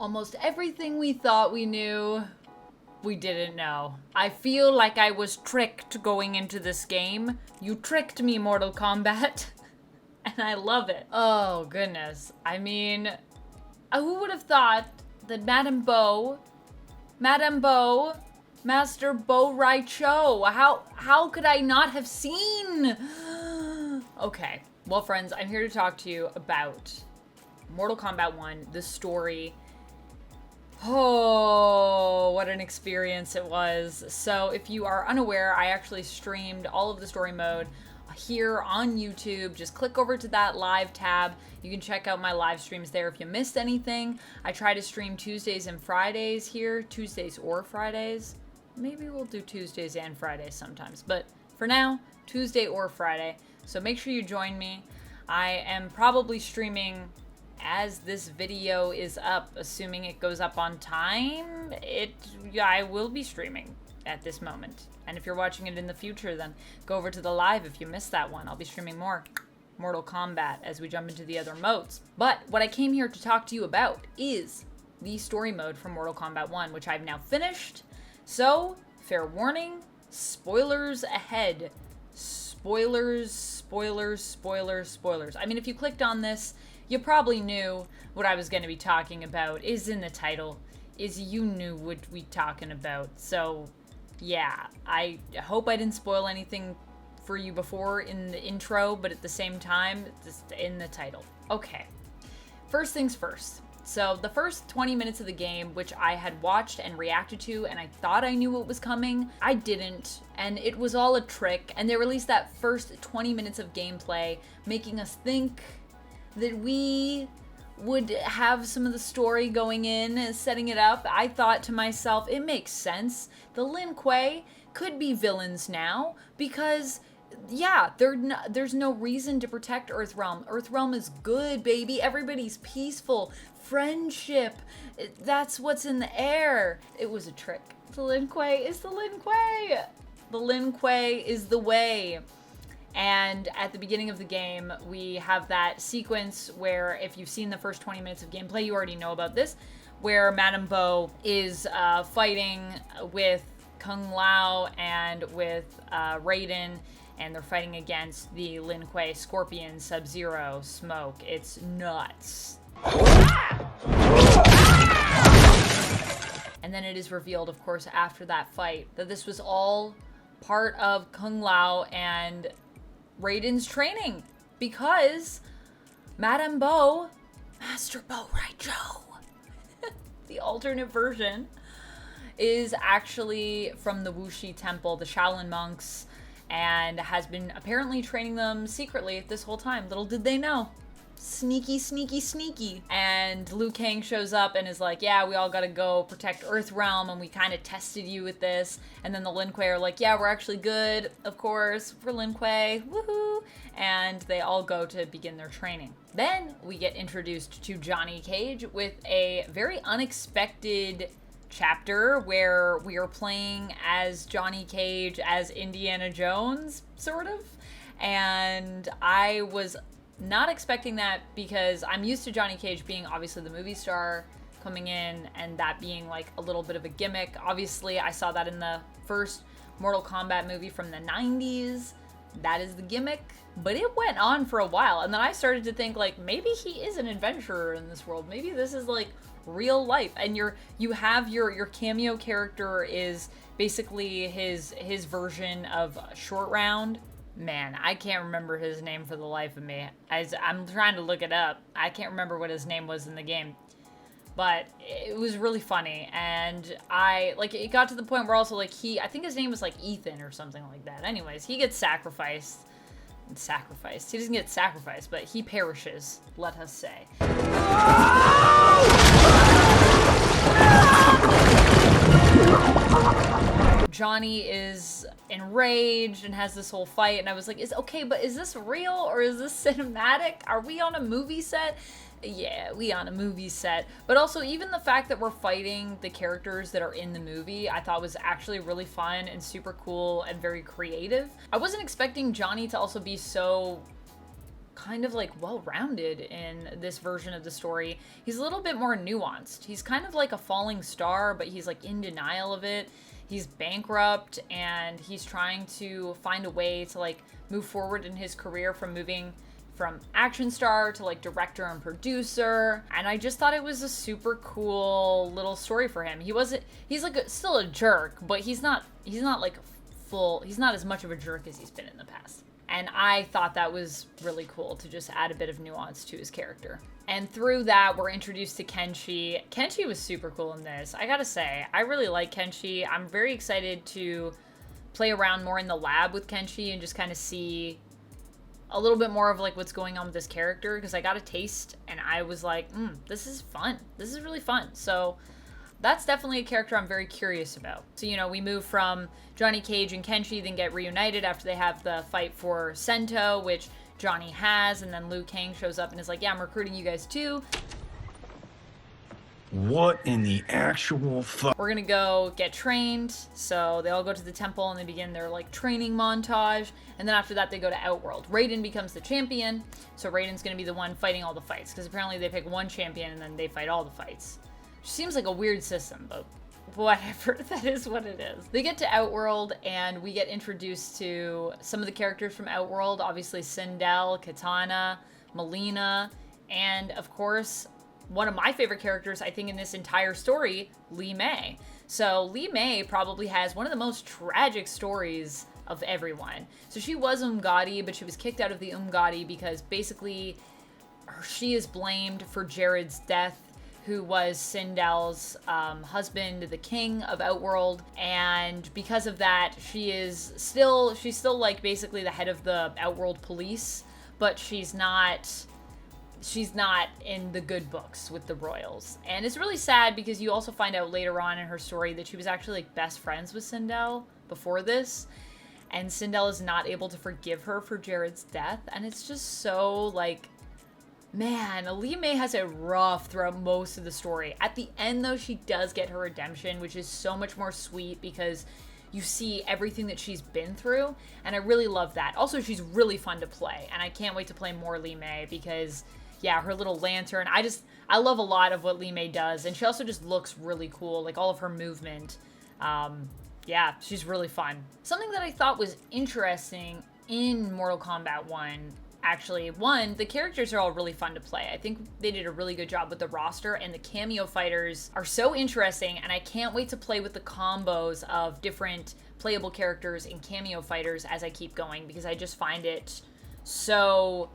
Almost everything we thought we knew, we didn't know. I feel like I was tricked going into this game. You tricked me, Mortal Kombat. And I love it. Oh, goodness. I mean, who would have thought that Madame Bo, Master Bo Raicho, how could I not have seen? Okay, well, friends, I'm here to talk to you about Mortal Kombat 1, the story. Oh, what an experience it was. So if you are unaware, I actually streamed all of the story mode here on YouTube. Just click over to that live tab. You can check out my live streams there if you missed anything. I try to stream Tuesdays and Fridays here, Tuesdays or Fridays. Maybe we'll do Tuesdays and Fridays sometimes, but for now, Tuesday or Friday. So make sure you join me. I am probably streaming as this video is up, assuming it goes up on time. I will be streaming at this moment. And if you're watching it in the future, then go over to the live if you missed that one. I'll be streaming more Mortal Kombat as we jump into the other modes. But what I came here to talk to you about is the story mode from Mortal Kombat 1, which I've now finished. So, fair warning, spoilers ahead. Spoilers, spoilers, spoilers, spoilers. I mean, if you clicked on this, you probably knew what I was going to be talking about. Is in the title. Is you knew what we talking about. So, yeah, I hope I didn't spoil anything for you before in the intro, but at the same time, just in the title. Okay, first things first. So the first 20 minutes of the game, which I had watched and reacted to, and I thought I knew what was coming, I didn't, and it was all a trick, and they released that first 20 minutes of gameplay, making us think that we would have some of the story going in, setting it up. I thought to myself, it makes sense. The Lin Kuei could be villains now, because yeah, there's no reason to protect Earthrealm. Earthrealm is good, baby. Everybody's peaceful. Friendship. That's what's in the air. It was a trick. The Lin Kuei is the Lin Kuei. The Lin Kuei is the way. And at the beginning of the game, we have that sequence where, if you've seen the first 20 minutes of gameplay, you already know about this, where Madame Bo is fighting with Kung Lao and with Raiden, and they're fighting against the Lin Kuei, Scorpion, Sub-Zero, Smoke. It's nuts. And then it is revealed, of course, after that fight, that this was all part of Kung Lao and Raiden's training, because Madame Bo, Master Bo Raicho, the alternate version, is actually from the Wuxi Temple, the Shaolin monks, and has been apparently training them secretly this whole time. Little did they know. Sneaky, sneaky, sneaky. And Liu Kang shows up and is like, yeah, we all gotta go protect Earthrealm, and we kind of tested you with this. And then the Lin Kuei are like, yeah, we're actually good, of course, for Lin Kuei, woohoo. And they all go to begin their training. Then we get introduced to Johnny Cage with a very unexpected chapter where we are playing as Johnny Cage as Indiana Jones, sort of. And I was not expecting that, because I'm used to Johnny Cage being obviously the movie star coming in, and that being like a little bit of a gimmick. Obviously, I saw that in the first Mortal Kombat movie from the 90s. That is the gimmick. But it went on for a while, and then I started to think, like, maybe he is an adventurer in this world. Maybe this is like real life. And you have your cameo character is basically his version of Short Round. Man, I can't remember his name for the life of me. I'm trying to look it up. I can't remember what his name was in the game. But it was really funny, and it got to the point where also, like, I think his name was, like, Ethan or something like that. Anyways, he gets sacrificed. He doesn't get sacrificed, but he perishes, let us say. Johnny is enraged and has this whole fight, and I was like, but is this real or is this cinematic? Are we on a movie set? Yeah, we on a movie set. But also, even the fact that we're fighting the characters that are in the movie, I thought was actually really fun and super cool and very creative. I wasn't expecting Johnny to also be so kind of like well-rounded in this version of the story. He's a little bit more nuanced. He's kind of like a falling star, but he's like in denial of it. He's bankrupt and he's trying to find a way to like move forward in his career from moving from action star to like director and producer. And I just thought it was a super cool little story for him. He's like still a jerk, but he's not like he's not as much of a jerk as he's been in the past. And I thought that was really cool to just add a bit of nuance to his character. And through that, we're introduced to Kenshi. Kenshi was super cool in this. I gotta say, I really like Kenshi. I'm very excited to play around more in the lab with Kenshi and just kind of see a little bit more of like what's going on with this character, because I got a taste and I was like, this is fun. This is really fun. So that's definitely a character I'm very curious about. So, you know, we move from Johnny Cage and Kenshi, then get reunited after they have the fight for Sento, which Johnny has, and then Liu Kang shows up and is like, yeah, I'm recruiting you guys too. What in the actual fuck? We're gonna go get trained. So they all go to the temple and they begin their like training montage. And then after that, they go to Outworld. Raiden becomes the champion. So Raiden's gonna be the one fighting all the fights, because apparently they pick one champion and then they fight all the fights. Which seems like a weird system, but whatever, that is what it is. They get to Outworld and we get introduced to some of the characters from Outworld. Obviously Sindel, Katana, Melina, and of course, one of my favorite characters, I think, in this entire story, Li Mei. So Li Mei probably has one of the most tragic stories of everyone. So she was Umgadi, but she was kicked out of the Umgadi because basically she is blamed for Jared's death, who was Sindel's husband, the king of Outworld. And because of that, she's still like basically the head of the Outworld police, but she's not in the good books with the royals. And it's really sad because you also find out later on in her story that she was actually like best friends with Sindel before this. And Sindel is not able to forgive her for Jared's death. And it's just so like, man, Li Mei has it rough throughout most of the story. At the end though, she does get her redemption, which is so much more sweet because you see everything that she's been through. And I really love that. Also, she's really fun to play. And I can't wait to play more Li Mei because yeah, her little lantern. I love a lot of what Li Mei does. And she also just looks really cool. Like all of her movement. Yeah, she's really fun. Something that I thought was interesting in Mortal Kombat 1, actually, the characters are all really fun to play. I think they did a really good job with the roster, and the cameo fighters are so interesting, and I can't wait to play with the combos of different playable characters and cameo fighters as I keep going, because I just find it so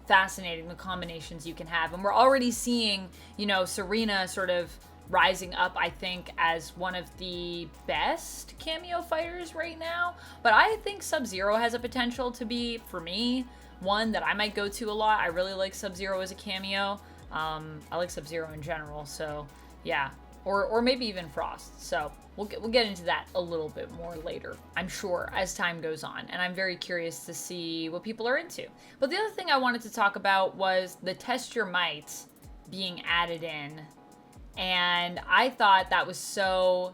fascinating, the combinations you can have. And we're already seeing, you know, Serena sort of rising up, I think, as one of the best cameo fighters right now. But I think Sub-Zero has a potential to be, for me, one that I might go to a lot. I really like Sub-Zero as a cameo. I like Sub-Zero in general, so yeah. Or maybe even Frost. So we'll get into that a little bit more later, I'm sure, as time goes on. And I'm very curious to see what people are into. But the other thing I wanted to talk about was the Test Your Might being added in. And I thought that was so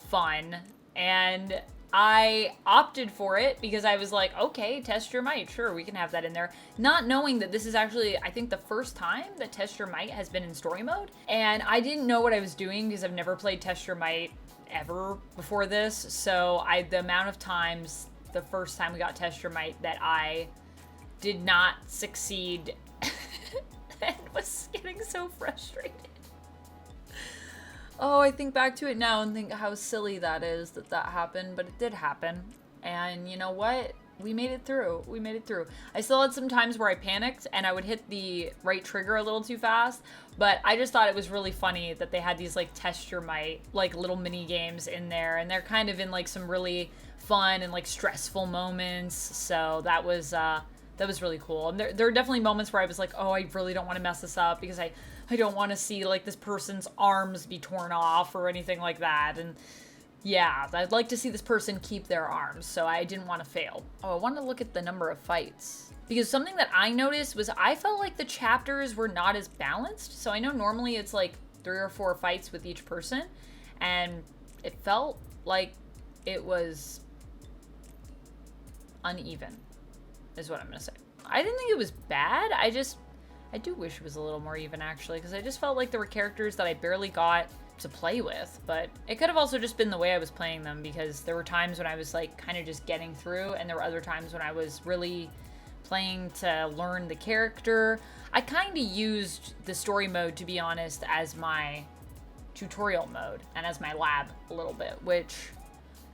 fun. And I opted for it because I was like, okay, Test Your Might. Sure, we can have that in there. Not knowing that this is actually, I think, the first time that Test Your Might has been in story mode. And I didn't know what I was doing because I've never played Test Your Might ever before this. So the amount of times, the first time we got Test Your Might, that I did not succeed and was getting so frustrated. Oh, I think back to it now and think how silly that is that happened, but it did happen. And you know what? We made it through. We made it through. I still had some times where I panicked and I would hit the right trigger a little too fast, but I just thought it was really funny that they had these like Test Your Might, like little mini games in there, and they're kind of in like some really fun and like stressful moments. So that was really cool. And there are definitely moments where I was like, oh, I really don't want to mess this up because I don't want to see like this person's arms be torn off or anything like that. And yeah, I'd like to see this person keep their arms, so I didn't want to fail. Oh, I wanted to look at the number of fights, because something that I noticed was I felt like the chapters were not as balanced. So I know normally it's like 3 or 4 fights with each person, and it felt like it was uneven, is what I'm gonna say. I didn't think it was bad. I do wish it was a little more even, actually, because I just felt like there were characters that I barely got to play with, but it could have also just been the way I was playing them, because there were times when I was like kind of just getting through, and there were other times when I was really playing to learn the character. I kind of used the story mode, to be honest, as my tutorial mode and as my lab a little bit, which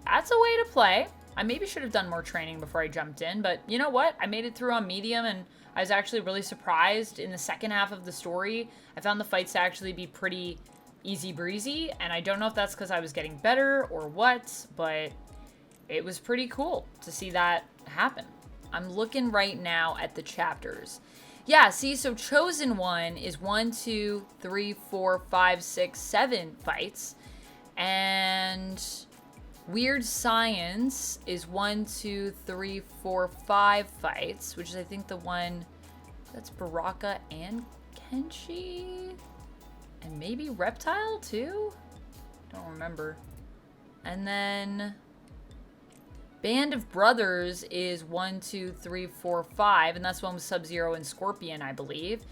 that's a way to play. I maybe should have done more training before I jumped in, but you know what? I made it through on medium, and I was actually really surprised. In the second half of the story, I found the fights to actually be pretty easy breezy, and I don't know if that's because I was getting better or what, but it was pretty cool to see that happen. I'm looking right now at the chapters. Yeah, see, so Chosen One is 1, 2, 3, 4, 5, 6, 7 fights, and Weird Science is 1, 2, 3, 4, 5 fights, which is, I think, the one that's Baraka and Kenshi, and maybe Reptile too? Don't remember. And then Band of Brothers is 1, 2, 3, 4, 5, and that's one with Sub-Zero and Scorpion, I believe.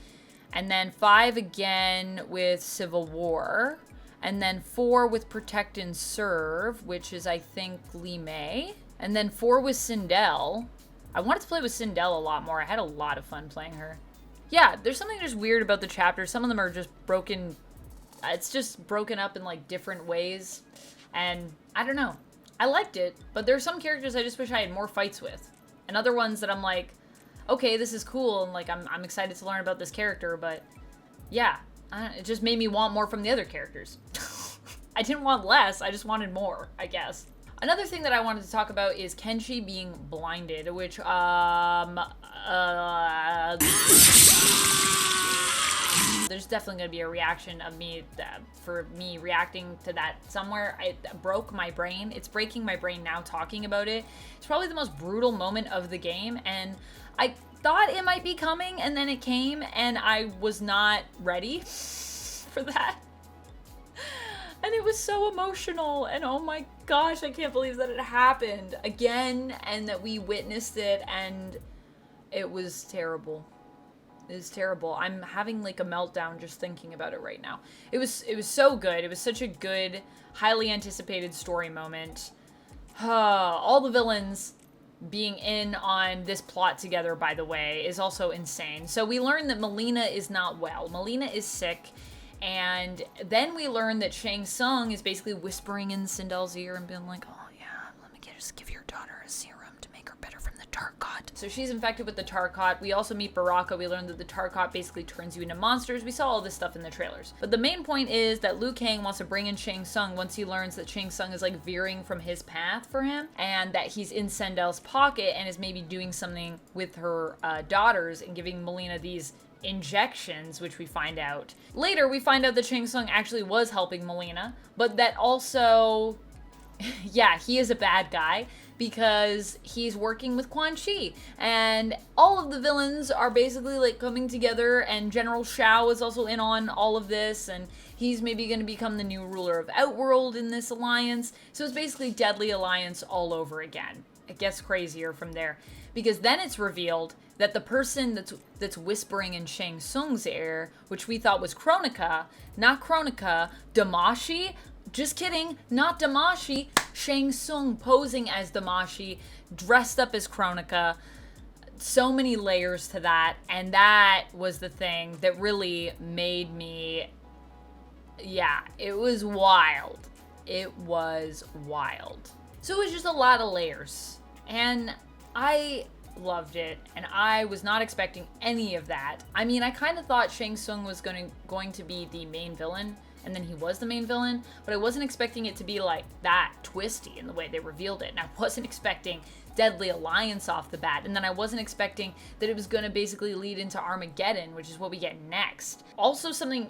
And then 5 again with Civil War. And then 4 with Protect and Serve, which is, I think, Lee May. And then 4 with Sindel. I wanted to play with Sindel a lot more. I had a lot of fun playing her. Yeah, there's something just weird about the chapters. Some of them are just broken. It's just broken up in, like, different ways. And I don't know. I liked it, but there's some characters I just wish I had more fights with. And other ones that I'm like, okay, this is cool, and, like, I'm excited to learn about this character, but yeah. It just made me want more from the other characters. I didn't want less, I just wanted more, I guess. Another thing that I wanted to talk about is Kenshi being blinded, which, there's definitely going to be a reaction of me, for me reacting to that somewhere. It broke my brain. It's breaking my brain now talking about it. It's probably the most brutal moment of the game, and I thought it might be coming, and then it came, and I was not ready for that. And it was so emotional, and oh my gosh, I can't believe that it happened again, and that we witnessed it, and it was terrible. It was terrible. I'm having like a meltdown just thinking about it right now. It was so good. It was such a good, highly anticipated story moment. All the villains being in on this plot together, by the way, is also insane. So we learn that Melina is not well. Melina is sick. And then we learn that Shang Tsung is basically whispering in Sindel's ear and being like, oh yeah, let me just give your daughter a serum to make her better from the Tarkot. So she's infected with the Tarkot. We also meet Baraka. We learn that the Tarkot basically turns you into monsters. We saw all this stuff in the trailers. But the main point is that Liu Kang wants to bring in Shang Tsung once he learns that Shang Tsung is like veering from his path for him, and that he's in Sindel's pocket and is maybe doing something with her daughters and giving Melina these injections, which we find out. Later, we find out that Shang Tsung actually was helping Melina, but that also, yeah, he is a bad guy because he's working with Quan Chi. And all of the villains are basically like coming together, and General Shao is also in on all of this, and he's maybe going to become the new ruler of Outworld in this alliance. So it's basically Deadly Alliance all over again. It gets crazier from there, because then it's revealed that the person that's whispering in Shang Tsung's ear, which we thought was Kronika, not Kronika, Damashi. Just kidding, not Damashi. Shang Tsung posing as Damashi, dressed up as Kronika. So many layers to that, and that was the thing that really made me, yeah, it was wild. It was wild. So it was just a lot of layers, and I loved it, and I was not expecting any of that. I mean, I kind of thought Shang Tsung was going to be the main villain, and then he was the main villain, but I wasn't expecting it to be like that twisty in the way they revealed it, and I wasn't expecting Deadly Alliance off the bat, and then I wasn't expecting that it was going to basically lead into Armageddon, which is what we get next. Also something,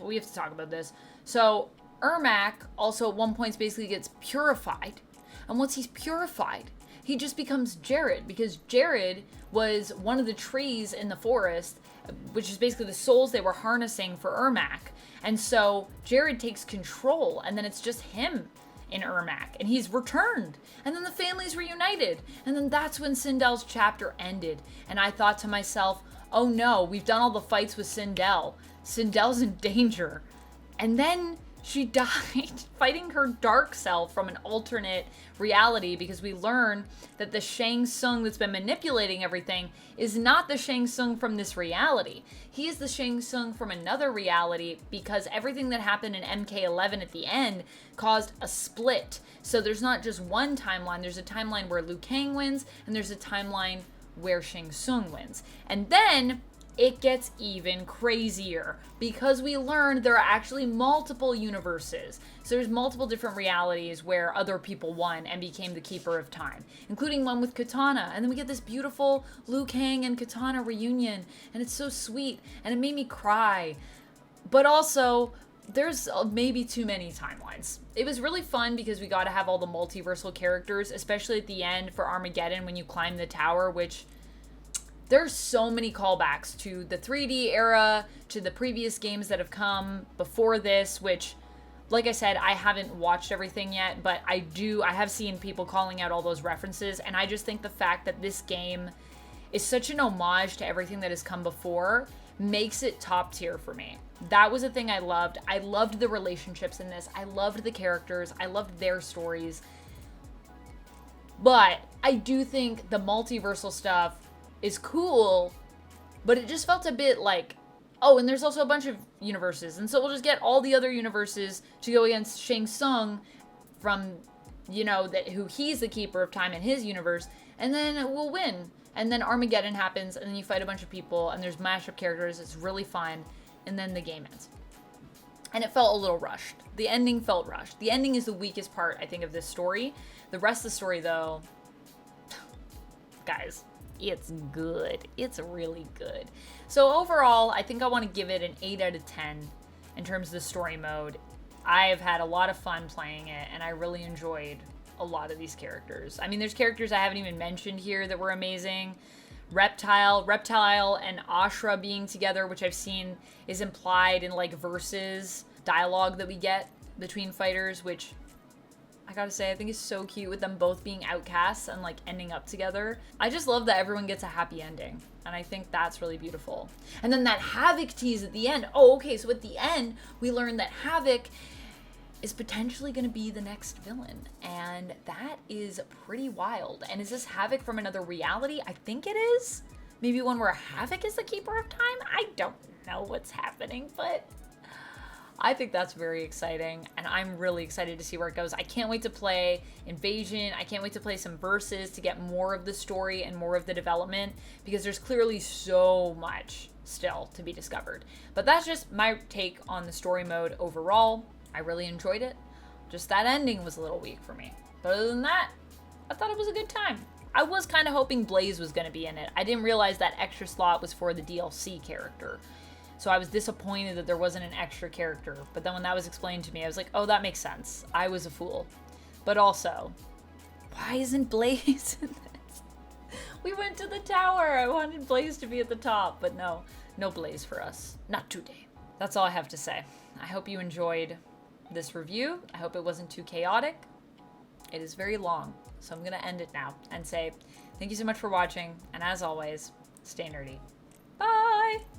we have to talk about this. So Ermac also at one point basically gets purified, and once he's purified, he just becomes Jared, because Jared was one of the trees in the forest, which is basically the souls they were harnessing for Ermac. And so Jared takes control, and then it's just him in Ermac, and he's returned, and then the family's reunited, and then that's when Sindel's chapter ended, and I thought to myself, oh no, we've done all the fights with Sindel. Sindel's in danger. And then she died fighting her dark self from an alternate reality, because we learn that the Shang Tsung that's been manipulating everything is not the Shang Tsung from this reality. He is the Shang Tsung from another reality, because everything that happened in MK11 at the end caused a split. So there's not just one timeline. There's a timeline where Liu Kang wins, and there's a timeline where Shang Tsung wins. And then it gets even crazier, because we learned there are actually multiple universes. So there's multiple different realities where other people won and became the Keeper of Time, including one with Katana. And then we get this beautiful Liu Kang and Katana reunion, and it's so sweet, and it made me cry. But also, there's maybe too many timelines. It was really fun because we got to have all the multiversal characters, especially at the end for Armageddon when you climb the tower, which there's so many callbacks to the 3D era, to the previous games that have come before this, which, like I said, I haven't watched everything yet, but I have seen people calling out all those references, and I just think the fact that this game is such an homage to everything that has come before makes it top tier for me. That was a thing I loved. I loved the relationships in this. I loved the characters. I loved their stories. But I do think the multiversal stuff is cool, but it just felt a bit like, oh, and there's also a bunch of universes, and so we'll just get all the other universes to go against Shang Tsung from, you know, that who he's the Keeper of Time in his universe, and then we'll win. And then Armageddon happens, and then you fight a bunch of people, and there's mashup characters. It's really fun, and then the game ends. And it felt a little rushed. The ending felt rushed. The ending is the weakest part, I think, of this story. The rest of the story, though, guys, it's good. It's really good. So overall, I think I want to give it an 8 out of 10 in terms of the story mode. I have had a lot of fun playing it, and I really enjoyed a lot of these characters. I mean, there's characters I haven't even mentioned here that were amazing. Reptile and Ashra being together, which I've seen is implied in like versus dialogue that we get between fighters, which I gotta say, I think is so cute, with them both being outcasts and like ending up together. I just love that everyone gets a happy ending, and I think that's really beautiful. And then that Havoc tease at the end. Oh, okay, so at the end, we learn that Havoc is potentially going to be the next villain, and that is pretty wild. And is this Havoc from another reality? I think it is. Maybe one where Havoc is the Keeper of Time? I don't know what's happening, but I think that's very exciting, and I'm really excited to see where it goes. I can't wait to play Invasion. I can't wait to play some Versus to get more of the story and more of the development, because there's clearly so much still to be discovered. But that's just my take on the story mode overall. I really enjoyed it. Just that ending was a little weak for me. But other than that, I thought it was a good time. I was kind of hoping Blaze was going to be in it. I didn't realize that extra slot was for the DLC character. So I was disappointed that there wasn't an extra character. But then when that was explained to me, I was like, oh, that makes sense. I was a fool. But also, why isn't Blaze in this? We went to the tower. I wanted Blaze to be at the top. But no Blaze for us. Not today. That's all I have to say. I hope you enjoyed this review. I hope it wasn't too chaotic. It is very long, so I'm going to end it now and say thank you so much for watching, and as always, stay nerdy. Bye!